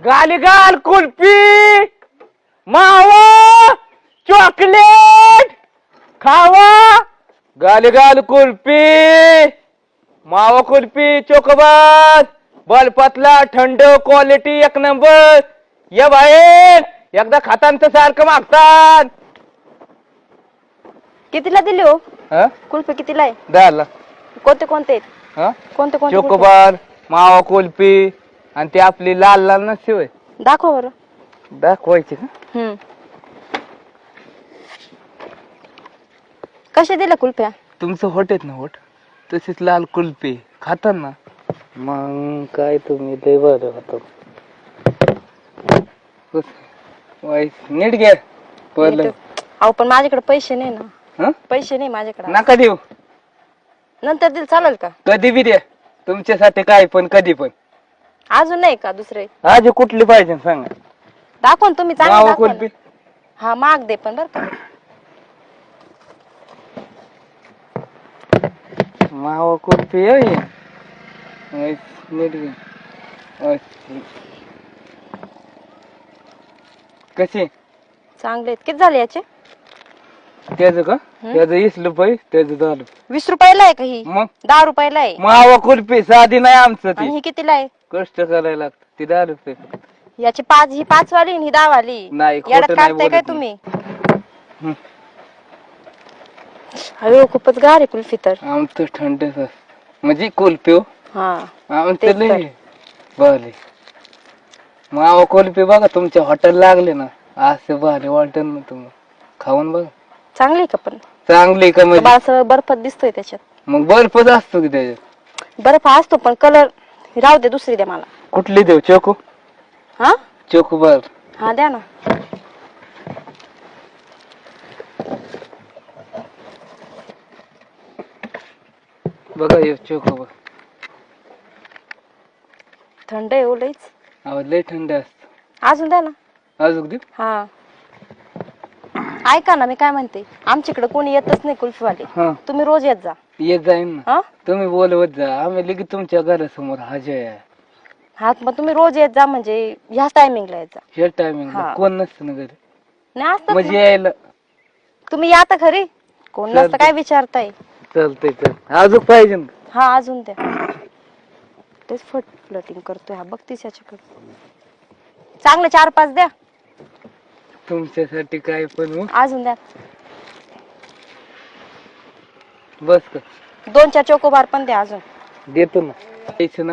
गाली गाल कुल्फी मावा चॉकलेट खावा गाली गाल कुल्फी मावा कुल्फी चोकोबार बलपतला थंड क्वालिटी एक नंबर ये बाहेर एकदा खातांचं सारखं मागतात. कितीला दिली हो हा कुल्फी? कितीला आहे? 10 कोणते कोणते हा कोणते कोणते चोकोबार मावा कुल्फी आणि ती आपली लाल लाल नसते होय दाखव बरं. दाखवायची का? कशा दिल्या कुल्फ्या? तुमचं होट आहेत ना होट तशीच लाल कुल्फी खातात ना मग काय तुम्ही लय बरं होत नीट घ्या पहिलं. अहो पण माझ्याकडे पैसे नाही ना. हं? पैसे नाही माझ्याकडे. नका देऊ नंतर दिल चालेल का? कधी बी द्या तुमच्यासाठी काय पण कधी पण. अजून नाही का दुसरे? आजी कुठली पाहिजे सांगा. दाखवा ना तुम्ही चांगलं मावा दाखवा ना. कुल्फी हा माग दे पण बर का. मावा कुल्फी आहे नीट घे कशी चांगले आहेत. किती झाले याचे? त्याच का त्याच 20 रुपये त्याच झालं. 20 रुपयाला आहे का ही? मग 10 रुपयाला आहे. मावा कुल्फी साधी नाही आमचं आणि ती ही कितीला आहे? कष्ट करायला लागतं ती 10 रुपये याची 5 ही 5 वाली आणि ही 10 वाली. नाही, खोटं याच्यात नाही काढताय काय बोलत तुम्ही? हं. अरे खूपच गार आहे कुल्फी तर. आमचं थंडच म्हणजे कुल्फी हो हा आमचं तेच लय तर. भारी मावा कुल्फी बघा तुमच्या हॉटेल लागले ना असं भारी वाटत ना तुम्ही खाऊन बघा. चांगली आहे का पण? चांगली का म्हणजे मला असं बर्फात दिसतोय त्याच्यात. मग बर्फच असतो की त्याच्यात. बर्फ असतो पण कलर राहू दे दुसरी द्या मला. कुठली देऊ चोको हा चोको बर हा द्या ना. बघा हे चोको बर थंड आहे हो लईच. आवाज लय थंड असत. अजून द्या ना. अजून देऊ हा ऐका ना मी काय म्हणते आमच्याकडे कोणी येतच नाही कुल्फीवाले. हा तुम्ही रोज येत जा. येत जाईन ना हा तुम्ही बोलवत जा आम्ही लगेच तुमच्या घरासमोर हजर आहे. हा मग तुम्ही रोज येत जा म्हणजे ह्याच टायमिंगला येत जा. हे टायमिंग हा. कोण नसतं ना घरी नाही असतात म्हणजे ना. यायला तुम्ही या तर खरी. कोण नसतं चालतंय. काय विचारताय. चालतंय चालतंय अजून पाहिजे ना. हा अजून द्या. तेच फ्लटिंग करतोय हा बघतीस याच्याकडे. चांगलं 4-5 द्या. तुमच्यासाठी काय पण हो. अजून द्या. बस का 2-4 चोकोबार पण द्या अजून. देतो ना पैसे